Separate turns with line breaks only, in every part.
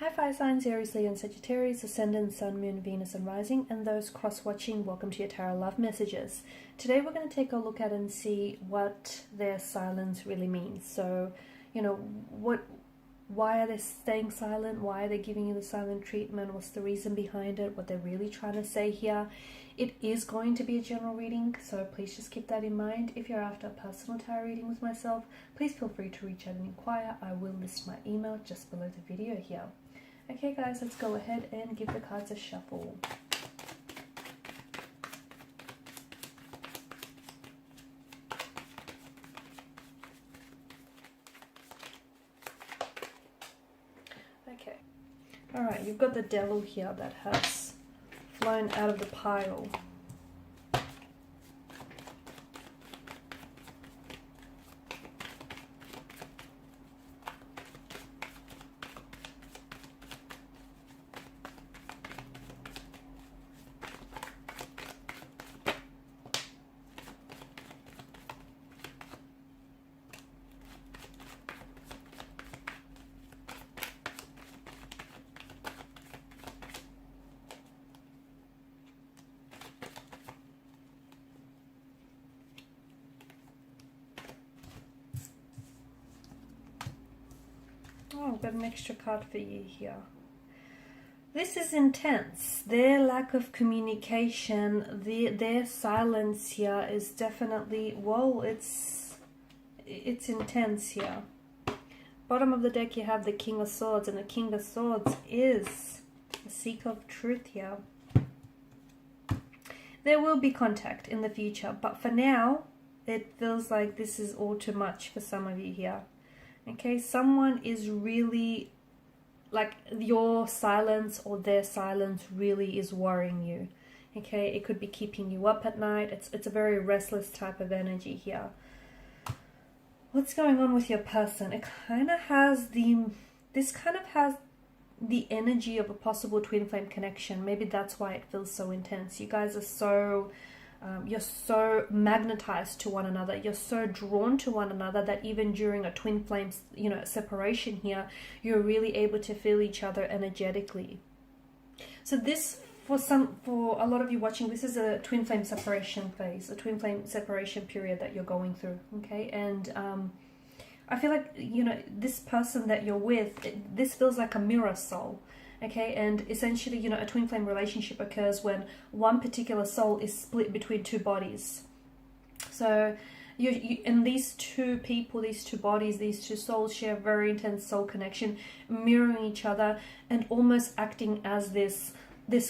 Hi fire signs, Aries, Leo and Sagittarius, Ascendant, Sun, Moon, Venus and Rising, and those cross-watching, welcome to your Tarot Love Messages. Today we're going to take a look at and see what their silence really means. So, why are they staying silent? Why are they giving you the silent treatment? What's the reason behind it? What they're really trying to say here? It is going to be a general reading, so please just keep that in mind. If you're after a personal tarot reading with myself, please feel free to reach out and inquire. I will list my email just below the video here. Okay guys, let's go ahead and give the cards a shuffle. Okay. Alright, you've got the Devil here that has flown out of the pile. Oh, I've got an extra card for you here. This is intense. Their lack of communication, their silence here is definitely, well, it's intense here. Bottom of the deck you have the King of Swords, and the King of Swords is the seeker of truth here. There will be contact in the future, but for now, it feels like this is all too much for some of you here. Okay, someone is really, like, your silence or their silence really is worrying you. Okay, it could be keeping you up at night. It's a very restless type of energy here. What's going on with your person? It kind of has this kind of has the energy of a possible twin flame connection. Maybe that's why it feels so intense. You guys are so you're so magnetized to one another, you're so drawn to one another that even during a twin flame separation here, you're really able to feel each other energetically. So this, for a lot of you watching, this is a twin flame separation phase, a twin flame separation period that you're going through. Okay, and I feel like, this person that you're with, this feels like a mirror soul. Okay, and essentially, a twin flame relationship occurs when one particular soul is split between two bodies. So, and these two people, these two bodies, these two souls share a very intense soul connection, mirroring each other and almost acting as this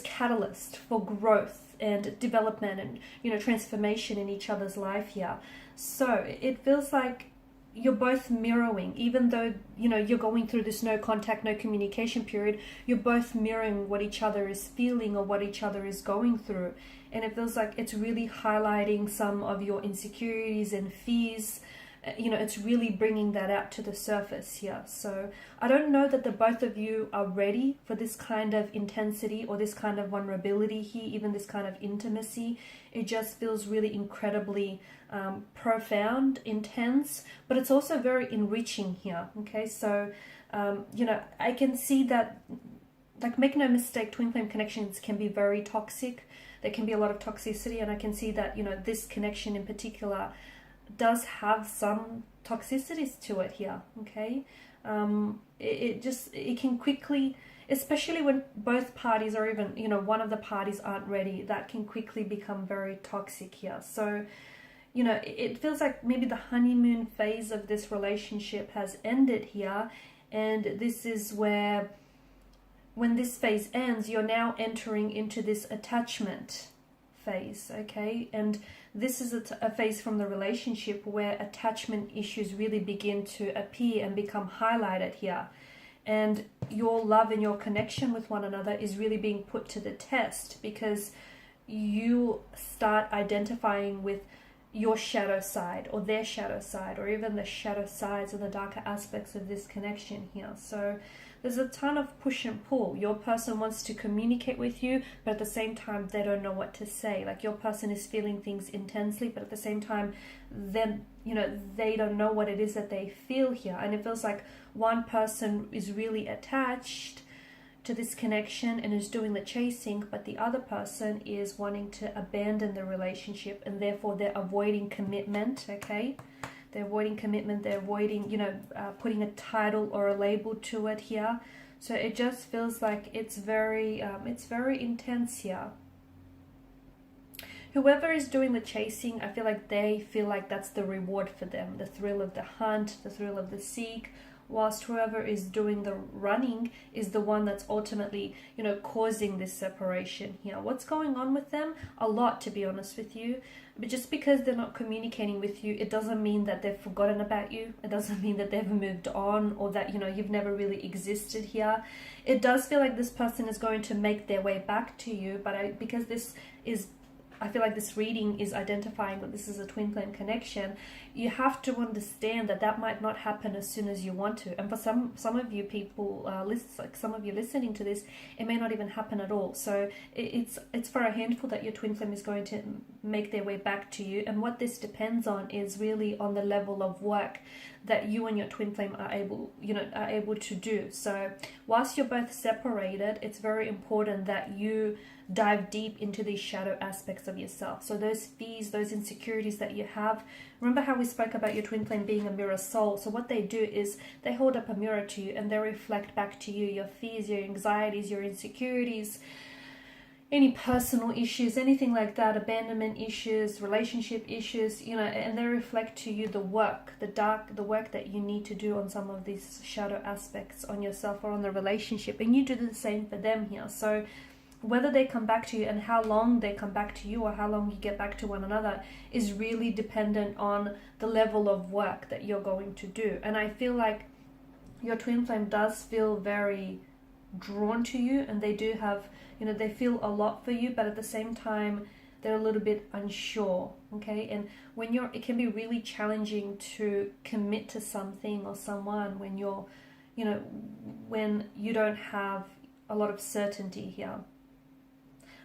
catalyst for growth and development and, transformation in each other's life here. So, it feels like you're both mirroring, even though you're going through this no contact, no communication period, you're both mirroring what each other is feeling or what each other is going through. And it feels like it's really highlighting some of your insecurities and fears. It's really bringing that out to the surface here. So I don't know that the both of you are ready for this kind of intensity or this kind of vulnerability here, even this kind of intimacy. It just feels really incredibly profound, intense, but it's also very enriching here. Okay, so I can see that, like, make no mistake, twin flame connections can be very toxic. There can be a lot of toxicity, and I can see that this connection in particular does have some toxicities to it here. Okay, it can quickly, especially when both parties or even one of the parties aren't ready, that can quickly become very toxic here. So it feels like maybe the honeymoon phase of this relationship has ended here, and this is where, when this phase ends, you're now entering into this attachment phase. Okay, and this is a phase from the relationship where attachment issues really begin to appear and become highlighted here, and your love and your connection with one another is really being put to the test, because you start identifying with your shadow side or their shadow side, or even the shadow sides and the darker aspects of this connection here. So there's a ton of push and pull. Your person wants to communicate with you, but at the same time, they don't know what to say. Like, your person is feeling things intensely, but at the same time, then, they don't know what it is that they feel here. And it feels like one person is really attached, to this connection and is doing the chasing, but the other person is wanting to abandon the relationship, and therefore they're avoiding commitment. Okay, they're avoiding commitment, they're avoiding, you know, putting a title or a label to it here. So it just feels like it's very intense here. Whoever is doing the chasing, I feel like they feel like that's the reward for them, the thrill of the hunt, the thrill of the seek, whilst whoever is doing the running is the one that's ultimately, you know, causing this separation here. What's going on with them? A lot, to be honest with you. But just because they're not communicating with you, it doesn't mean that they've forgotten about you. It doesn't mean that they've moved on, or that, you know, you've never really existed here. It does feel like this person is going to make their way back to you, but because this is, I feel like this reading is identifying that this is a twin flame connection, you have to understand that that might not happen as soon as you want to. And for some of you people, like some of you listening to this, it may not even happen at all. So it's for a handful that your twin flame is going to make their way back to you. And what this depends on is really on the level of work that you and your twin flame are able to do. So whilst you're both separated, it's very important that you dive deep into these shadow aspects of yourself. So those fears, those insecurities that you have, remember how we spoke about your twin flame being a mirror soul? So what they do is they hold up a mirror to you and they reflect back to you your fears, your anxieties, your insecurities, any personal issues, anything like that, abandonment issues, relationship issues, you know, and they reflect to you the work, the work that you need to do on some of these shadow aspects on yourself or on the relationship, and you do the same for them here. So whether they come back to you and how long they come back to you, or how long you get back to one another, is really dependent on the level of work that you're going to do. And I feel like your twin flame does feel very drawn to you, and they do have, you know, they feel a lot for you, but at the same time they're a little bit unsure. Okay, and when it can be really challenging to commit to something or someone when you're, you know, when you don't have a lot of certainty here.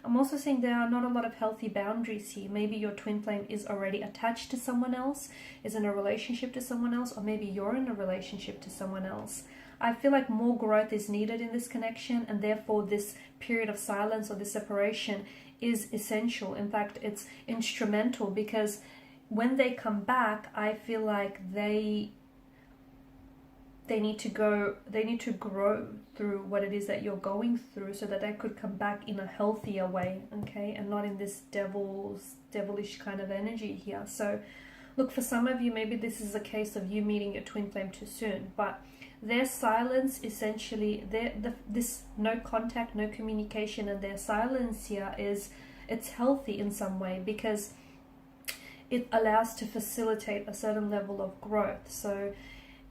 I'm also seeing there are not a lot of healthy boundaries here. Maybe your twin flame is already attached to someone else, is in a relationship to someone else, or maybe you're in a relationship to someone else. I feel like more growth is needed in this connection, and therefore this period of silence or this separation is essential. In fact, it's instrumental, because when they come back, I feel like they need to grow through what it is that you're going through, so that they could come back in a healthier way, okay, and not in this devilish kind of energy here. So look, for some of you, maybe this is a case of you meeting your twin flame too soon, but their silence, essentially, this no contact, no communication, and their silence here it's healthy in some way, because it allows to facilitate a certain level of growth. So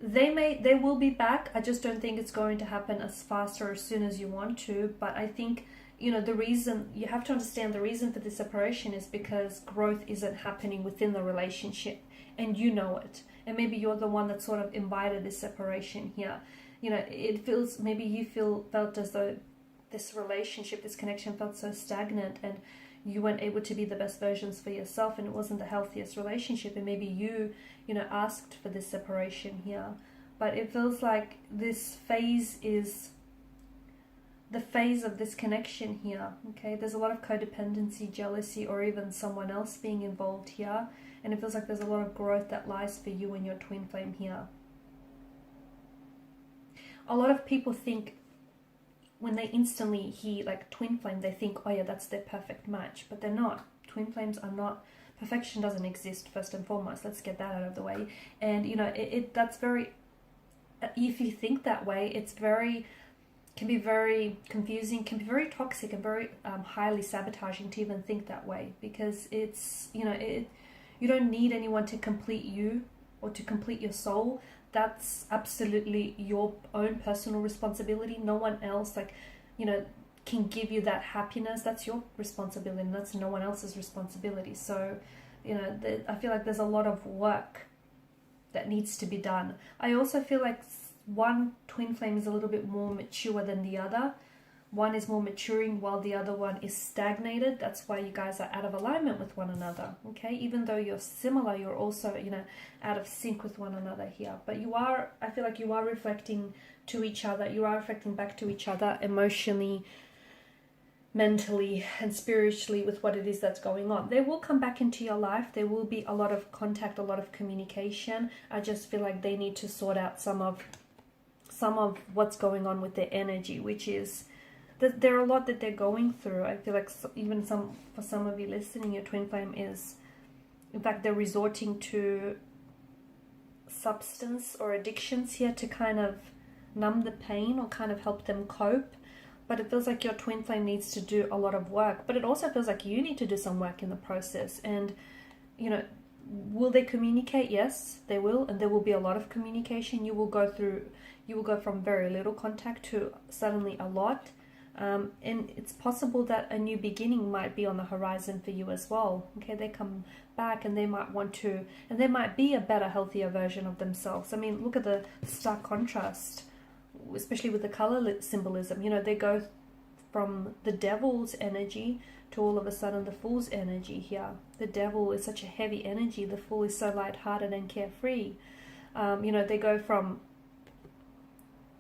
they will be back. I just don't think it's going to happen as fast or as soon as you want to. But I think, you know, the reason, you have to understand the reason for this separation is because growth isn't happening within the relationship, and you know it. And maybe you're the one that sort of invited this separation here. You know, it feels, maybe you felt as though this relationship, this connection felt so stagnant, and you weren't able to be the best versions for yourself, and it wasn't the healthiest relationship, and maybe you know, asked for this separation here. But it feels like this phase is the phase of this connection here, okay? There's a lot of codependency, jealousy, or even someone else being involved here, and it feels like there's a lot of growth that lies for you and your twin flame here. A lot of people think, when they instantly hear like twin flame, they think, oh yeah, that's their perfect match, but they're not. Twin flames are not. Perfection doesn't exist, first and foremost. Let's get that out of the way. And you know, that's very, if you think that way, can be very confusing, can be very toxic, and very highly sabotaging to even think that way, because it's, you know, you don't need anyone to complete you or to complete your soul. That's absolutely your own personal responsibility. No one else, like, you know, can give you that happiness. That's your responsibility, and that's no one else's responsibility. So, you know, I feel like there's a lot of work that needs to be done. I also feel like one twin flame is a little bit more mature than the other. One is more maturing while the other one is stagnated. That's why you guys are out of alignment with one another, okay? Even though you're similar, you're also, you know, out of sync with one another here. But I feel like you are reflecting to each other. You are reflecting back to each other emotionally, mentally, and spiritually with what it is that's going on. They will come back into your life. There will be a lot of contact, a lot of communication. I just feel like they need to sort out some of what's going on with their energy, which is that there are a lot that they're going through. I feel like even for some of you listening, your twin flame is, in fact, they're resorting to substance or addictions here to kind of numb the pain or kind of help them cope. But it feels like your twin flame needs to do a lot of work, but it also feels like you need to do some work in the process. And, you know, will they communicate? Yes, they will. And there will be a lot of communication. You will go from very little contact to suddenly a lot. And it's possible that a new beginning might be on the horizon for you as well. Okay, they come back and they might want to, and they might be a better, healthier version of themselves. I mean, look at the stark contrast, especially with the color symbolism. You know, they go from the devil's energy to all of a sudden the fool's energy here. The devil is such a heavy energy. The fool is so lighthearted and carefree. You know, they go from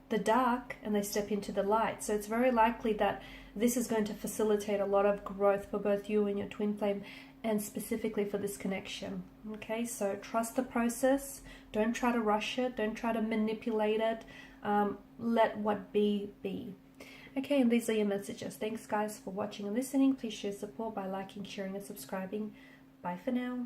the dark and they step into the light. So it's very likely that this is going to facilitate a lot of growth for both you and your twin flame, and specifically for this connection. Okay, so trust the process. Don't try to rush it. Don't try to manipulate it. Let what be. Okay, and these are your messages. Thanks guys for watching and listening. Please show support by liking, sharing and subscribing. Bye for now.